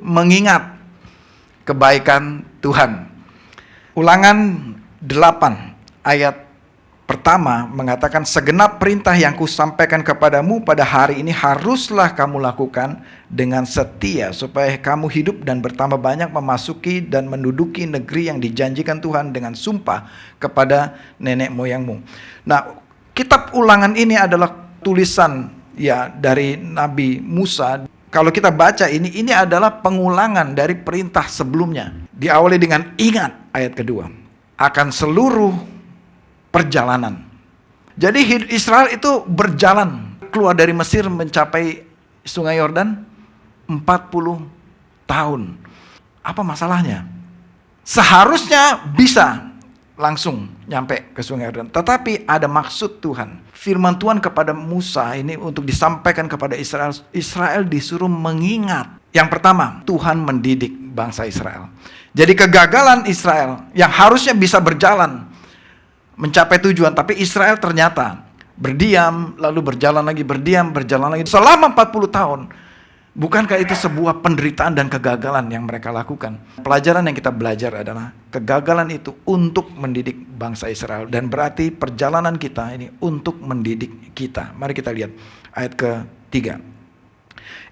mengingat kebaikan Tuhan. Ulangan 8 ayat pertama mengatakan, segenap perintah yang kusampaikan kepadamu pada hari ini haruslah kamu lakukan dengan setia, supaya kamu hidup dan bertambah banyak, memasuki dan menduduki negeri yang dijanjikan Tuhan dengan sumpah kepada nenek moyangmu. Nah, kitab Ulangan ini adalah tulisan ya dari Nabi Musa. Kalau kita baca ini adalah pengulangan dari perintah sebelumnya. Diawali dengan ingat ayat kedua, akan seluruh perjalanan. Jadi Israel itu berjalan keluar dari Mesir mencapai Sungai Yordan 40 tahun. Apa masalahnya? Seharusnya bisa langsung nyampe ke Sungai Yordan, tetapi ada maksud Tuhan. Firman Tuhan kepada Musa ini untuk disampaikan kepada Israel. Israel disuruh mengingat. Yang pertama, Tuhan mendidik bangsa Israel. Jadi kegagalan Israel yang harusnya bisa berjalan mencapai tujuan, tapi Israel ternyata berdiam, lalu berjalan lagi, berdiam, berjalan lagi selama 40 tahun. Bukankah itu sebuah penderitaan dan kegagalan yang mereka lakukan? Pelajaran yang kita belajar adalah kegagalan itu untuk mendidik bangsa Israel, dan berarti perjalanan kita ini untuk mendidik kita. Mari kita lihat ayat ketiga.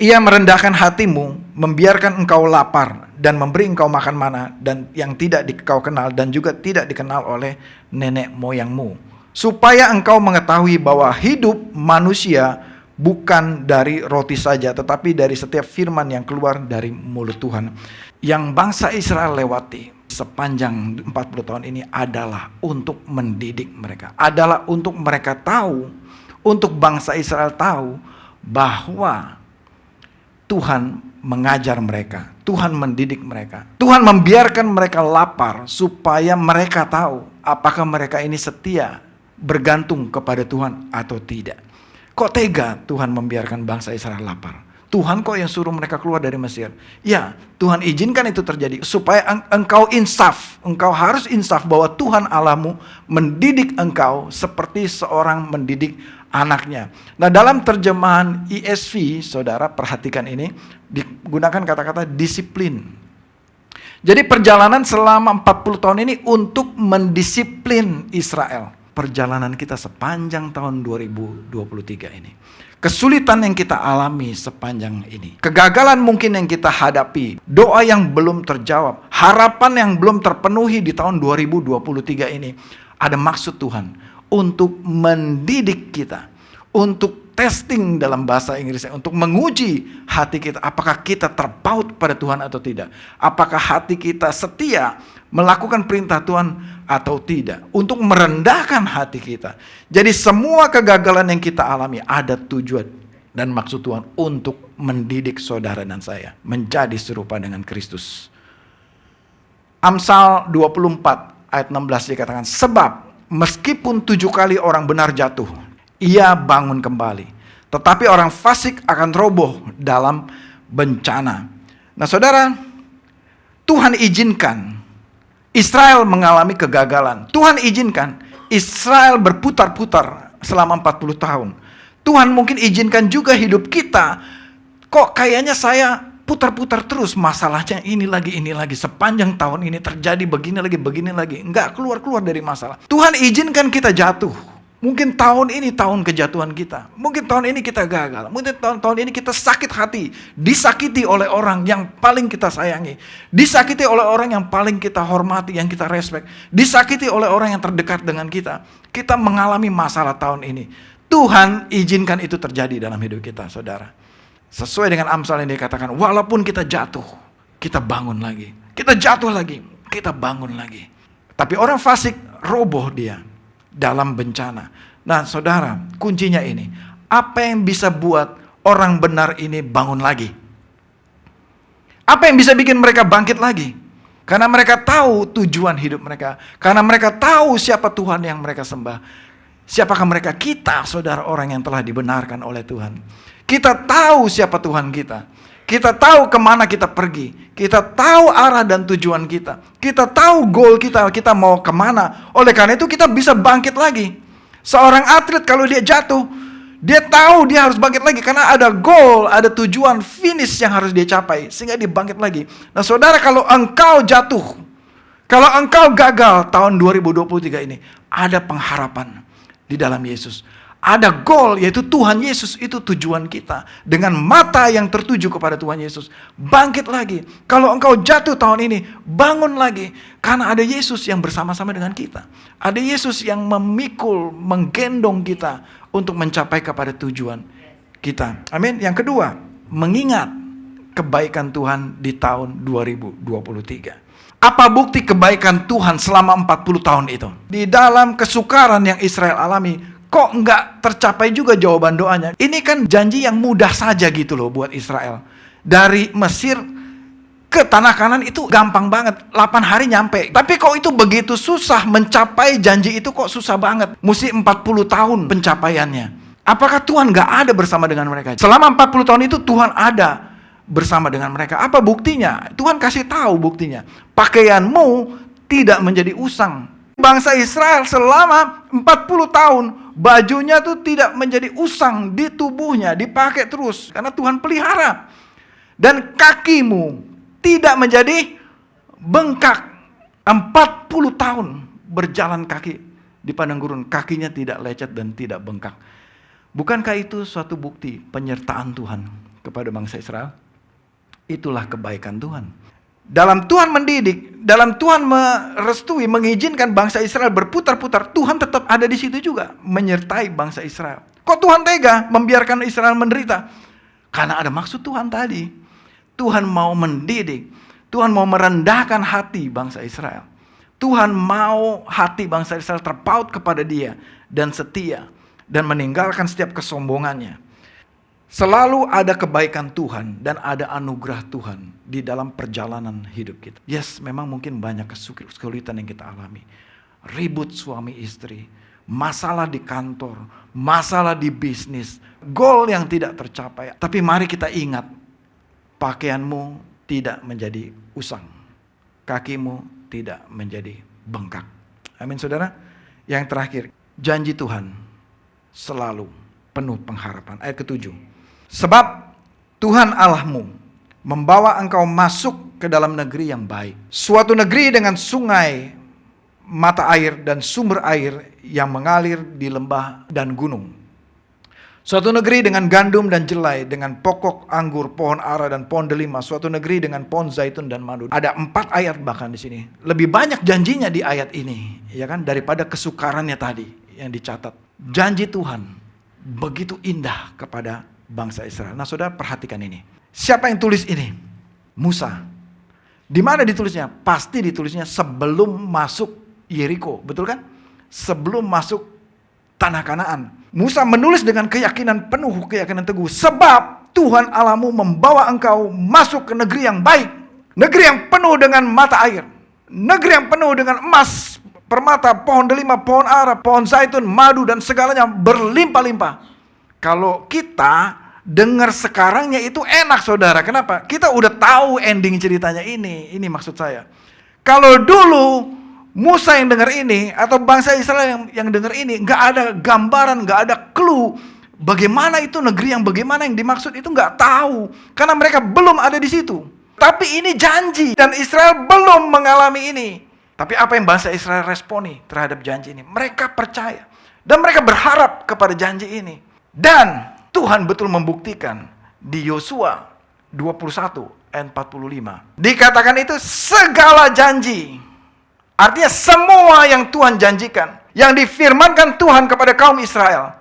Ia merendahkan hatimu, membiarkan engkau lapar, dan memberi engkau makan mana dan yang tidak kau kenal dan juga tidak dikenal oleh nenek moyangmu, supaya engkau mengetahui bahwa hidup manusia bukan dari roti saja, tetapi dari setiap firman yang keluar dari mulut Tuhan. Yang bangsa Israel lewati sepanjang 40 tahun ini adalah untuk mendidik mereka, adalah untuk mereka tahu, untuk bangsa Israel tahu bahwa Tuhan mengajar mereka, Tuhan mendidik mereka, Tuhan membiarkan mereka lapar supaya mereka tahu apakah mereka ini setia bergantung kepada Tuhan atau tidak. Kok tega Tuhan membiarkan bangsa Israel lapar? Tuhan kok yang suruh mereka keluar dari Mesir? Ya, Tuhan izinkan itu terjadi supaya engkau insaf, engkau harus insaf bahwa Tuhan Allahmu mendidik engkau seperti seorang mendidik anaknya. Nah, dalam terjemahan ESV, saudara perhatikan ini, digunakan kata-kata disiplin. Jadi perjalanan selama 40 tahun ini untuk mendisiplin Israel. Perjalanan kita sepanjang tahun 2023 ini. Kesulitan yang kita alami sepanjang ini. Kegagalan mungkin yang kita hadapi. Doa yang belum terjawab. Harapan yang belum terpenuhi di tahun 2023 ini. Ada maksud Tuhan untuk mendidik kita, untuk testing dalam bahasa Inggris, untuk menguji hati kita, apakah kita terpaut pada Tuhan atau tidak, apakah hati kita setia melakukan perintah Tuhan atau tidak, untuk merendahkan hati kita. Jadi semua kegagalan yang kita alami ada tujuan dan maksud Tuhan untuk mendidik saudara dan saya menjadi serupa dengan Kristus. Amsal 24 ayat 16 dikatakan, sebab meskipun 7 kali orang benar jatuh, ia bangun kembali. Tetapi orang fasik akan roboh dalam bencana. Nah saudara, Tuhan izinkan Israel mengalami kegagalan. Tuhan izinkan Israel berputar-putar selama 40 tahun. Tuhan mungkin izinkan juga hidup kita. Kok kayaknya saya putar-putar terus, masalahnya ini lagi, sepanjang tahun ini terjadi begini lagi, enggak keluar-keluar dari masalah. Tuhan izinkan kita jatuh. Mungkin tahun ini tahun kejatuhan kita. Mungkin tahun ini kita gagal. Mungkin tahun ini kita sakit hati. Disakiti oleh orang yang paling kita sayangi. Disakiti oleh orang yang paling kita hormati, yang kita respect. Disakiti oleh orang yang terdekat dengan kita. Kita mengalami masalah tahun ini. Tuhan izinkan itu terjadi dalam hidup kita, saudara. Sesuai dengan Amsal yang dikatakan, walaupun kita jatuh, kita bangun lagi. Kita jatuh lagi, kita bangun lagi. Tapi orang fasik roboh dia dalam bencana. Nah saudara, kuncinya ini. Apa yang bisa buat orang benar ini bangun lagi? Apa yang bisa bikin mereka bangkit lagi? Karena mereka tahu tujuan hidup mereka. Karena mereka tahu siapa Tuhan yang mereka sembah. Siapakah mereka? Kita, saudara, orang yang telah dibenarkan oleh Tuhan. Kita tahu siapa Tuhan kita. Kita tahu kemana kita pergi. Kita tahu arah dan tujuan kita. Kita tahu goal kita mau kemana. Oleh karena itu kita bisa bangkit lagi. Seorang atlet kalau dia jatuh, Dia tahu dia harus bangkit lagi karena ada goal, ada tujuan finish yang harus dia capai sehingga dia bangkit lagi. Nah, saudara, kalau engkau jatuh, kalau engkau gagal tahun 2023 ini, ada pengharapan di dalam Yesus. Ada goal, yaitu Tuhan Yesus, itu tujuan kita. Dengan mata yang tertuju kepada Tuhan Yesus, bangkit lagi. Kalau engkau jatuh tahun ini, bangun lagi. Karena ada Yesus yang bersama-sama dengan kita. Ada Yesus yang memikul, menggendong kita untuk mencapai kepada tujuan kita. Amin. Yang kedua, mengingat kebaikan Tuhan di tahun 2023. Apa bukti kebaikan Tuhan selama 40 tahun itu? Di dalam kesukaran yang Israel alami, kok nggak tercapai juga jawaban doanya? Ini kan janji yang mudah saja gitu loh buat Israel. Dari Mesir ke tanah Kanan itu gampang banget, 8 hari nyampe. Tapi kok itu begitu susah mencapai janji itu, kok susah banget. Mesti 40 tahun pencapaiannya. Apakah Tuhan nggak ada bersama dengan mereka? Selama 40 tahun itu Tuhan ada bersama dengan mereka. Apa buktinya? Tuhan kasih tahu buktinya. Pakaianmu tidak menjadi usang. Bangsa Israel selama 40 tahun, bajunya tuh tidak menjadi usang di tubuhnya, dipakai terus karena Tuhan pelihara. Dan kakimu tidak menjadi bengkak. 40 tahun berjalan kaki di padang gurun, kakinya tidak lecet dan tidak bengkak. Bukankah itu suatu bukti penyertaan Tuhan kepada bangsa Israel? Itulah kebaikan Tuhan. Dalam Tuhan mendidik, dalam Tuhan merestui, mengizinkan bangsa Israel berputar-putar, Tuhan tetap ada di situ juga, menyertai bangsa Israel. Kok Tuhan tega membiarkan Israel menderita? Karena ada maksud Tuhan tadi. Tuhan mau mendidik, Tuhan mau merendahkan hati bangsa Israel. Tuhan mau hati bangsa Israel terpaut kepada Dia dan setia, dan meninggalkan setiap kesombongannya. Selalu ada kebaikan Tuhan dan ada anugerah Tuhan di dalam perjalanan hidup kita. Yes, memang mungkin banyak kesulitan yang kita alami. Ribut suami istri, masalah di kantor, masalah di bisnis, goal yang tidak tercapai. Tapi mari kita ingat, pakaianmu tidak menjadi usang, kakimu tidak menjadi bengkak. Amin, saudara. Yang terakhir, janji Tuhan selalu penuh pengharapan. Ayat ke-7. Sebab Tuhan Allahmu membawa engkau masuk ke dalam negeri yang baik. Suatu negeri dengan sungai, mata air dan sumber air yang mengalir di lembah dan gunung. Suatu negeri dengan gandum dan jelai, dengan pokok anggur, pohon ara dan pohon delima. Suatu negeri dengan pohon zaitun dan madu. Ada 4 ayat bahkan di sini. Lebih banyak janjinya di ayat ini, ya kan, daripada kesukarannya tadi yang dicatat. Janji Tuhan begitu indah kepada bangsa Israel. Nah, saudara, perhatikan ini. Siapa yang tulis ini? Musa. Di mana ditulisnya? Pasti ditulisnya sebelum masuk Yeriko, betul kan? Sebelum masuk tanah Kanaan. Musa menulis dengan keyakinan penuh, keyakinan teguh. Sebab Tuhan Allahmu membawa engkau masuk ke negeri yang baik. Negeri yang penuh dengan mata air. Negeri yang penuh dengan emas, permata, pohon delima, pohon ara, pohon zaitun, madu dan segalanya berlimpah-limpah. Kalau kita dengar sekarangnya itu enak, saudara. Kenapa? Kita udah tahu ending ceritanya ini. Ini maksud saya. Kalau dulu Musa yang dengar ini, atau bangsa Israel yang dengar ini, nggak ada gambaran, nggak ada clue bagaimana itu negeri yang bagaimana yang dimaksud, itu nggak tahu. Karena mereka belum ada di situ. Tapi ini janji, dan Israel belum mengalami ini. Tapi apa yang bangsa Israel responi terhadap janji ini? Mereka percaya. Dan mereka berharap kepada janji ini. Dan Tuhan betul membuktikan di Yosua 21 ayat 45. Dikatakan itu segala janji. Artinya semua yang Tuhan janjikan, yang difirmankan Tuhan kepada kaum Israel,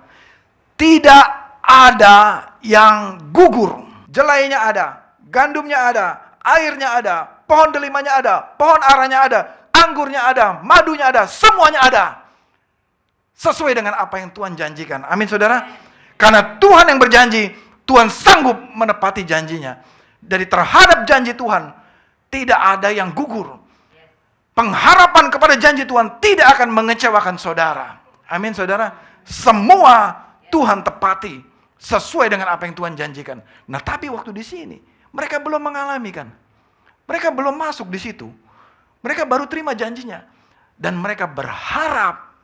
tidak ada yang gugur. Jelainya ada, gandumnya ada, airnya ada, pohon delimanya ada, pohon aranya ada, anggurnya ada, madunya ada, semuanya ada. Sesuai dengan apa yang Tuhan janjikan. Amin, saudara. Karena Tuhan yang berjanji, Tuhan sanggup menepati janjinya. Dari terhadap janji Tuhan, tidak ada yang gugur. Pengharapan kepada janji Tuhan tidak akan mengecewakan saudara. Amin, saudara. Semua Tuhan tepati sesuai dengan apa yang Tuhan janjikan. Nah, tapi waktu di sini, mereka belum mengalami kan. Mereka belum masuk di situ. Mereka baru terima janjinya. Dan mereka berharap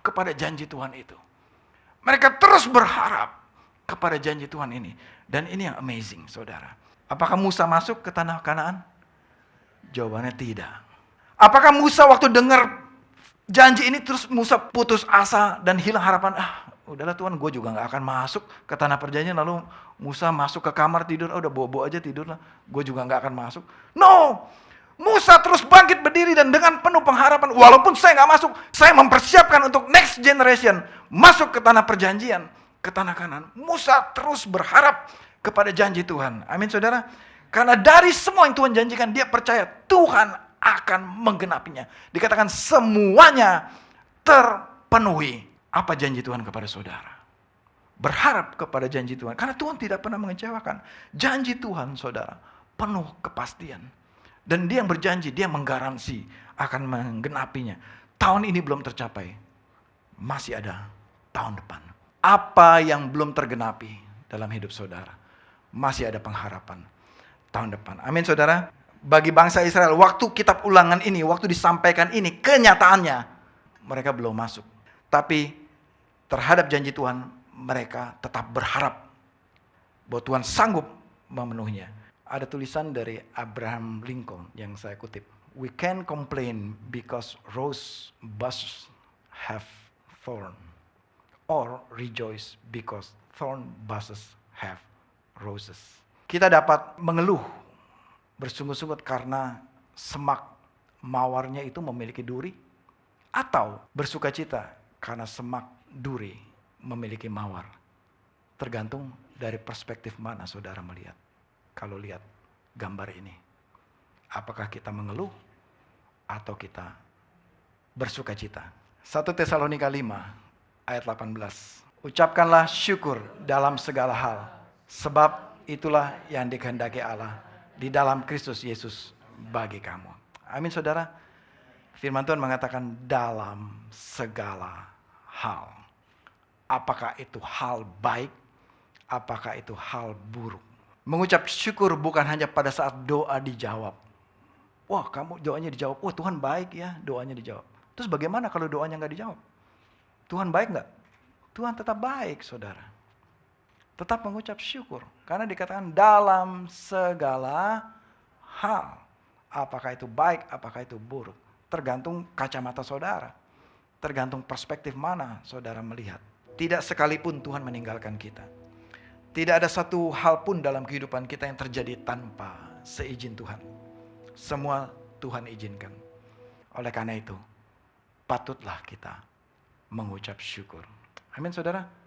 kepada janji Tuhan itu. Mereka terus berharap. kepada janji Tuhan ini. Dan ini yang amazing, saudara. Apakah Musa masuk ke tanah Kanaan? Jawabannya tidak. Apakah Musa waktu dengar janji ini terus Musa putus asa dan hilang harapan? Udahlah Tuhan, gue juga gak akan masuk ke tanah perjanjian. Lalu Musa masuk ke kamar tidur, udah bobo aja tidur lah. Gue juga gak akan masuk. No! Musa terus bangkit berdiri dan dengan penuh pengharapan, walaupun saya gak masuk, saya mempersiapkan untuk next generation masuk ke tanah perjanjian, ke tanah Kanaan. Musa terus berharap kepada janji Tuhan. Amin saudara. Karena dari semua yang Tuhan janjikan, dia percaya Tuhan akan menggenapinya. Dikatakan semuanya terpenuhi. Apa janji Tuhan kepada saudara? Berharap kepada janji Tuhan. Karena Tuhan tidak pernah mengecewakan. Janji Tuhan saudara penuh kepastian. Dan dia yang berjanji, dia menggaransi akan menggenapinya. Tahun ini belum tercapai. Masih ada tahun depan. Apa yang belum tergenapi dalam hidup saudara? Masih ada pengharapan tahun depan. Amin saudara. Bagi bangsa Israel, waktu kitab ulangan ini, waktu disampaikan ini, kenyataannya mereka belum masuk. Tapi terhadap janji Tuhan, mereka tetap berharap bahwa Tuhan sanggup memenuhinya. Ada tulisan dari Abraham Lincoln yang saya kutip. We can complain because rose bushes have thorn, or rejoice because thorn bushes have roses. Kita dapat mengeluh bersungut-sungut karena semak mawarnya itu memiliki duri, atau bersukacita karena semak duri memiliki mawar. Tergantung dari perspektif mana saudara melihat. Kalau lihat gambar ini, apakah kita mengeluh atau kita bersukacita? 1 Tesalonika 5 ayat 18. Ucapkanlah syukur dalam segala hal, sebab itulah yang dikehendaki Allah di dalam Kristus Yesus bagi kamu. Amin saudara. Firman Tuhan mengatakan dalam segala hal. Apakah itu hal baik? Apakah itu hal buruk? Mengucap syukur bukan hanya pada saat doa dijawab. Wah, kamu doanya dijawab. Wah, Tuhan baik ya, doanya dijawab. Terus bagaimana kalau doanya nggak dijawab? Tuhan baik nggak? Tuhan tetap baik, saudara. Tetap mengucap syukur. Karena dikatakan dalam segala hal. Apakah itu baik, apakah itu buruk. Tergantung kacamata saudara. Tergantung perspektif mana saudara melihat. Tidak sekalipun Tuhan meninggalkan kita. Tidak ada satu hal pun dalam kehidupan kita yang terjadi tanpa seizin Tuhan. Semua Tuhan izinkan. Oleh karena itu, patutlah kita mengucap syukur. Amin saudara.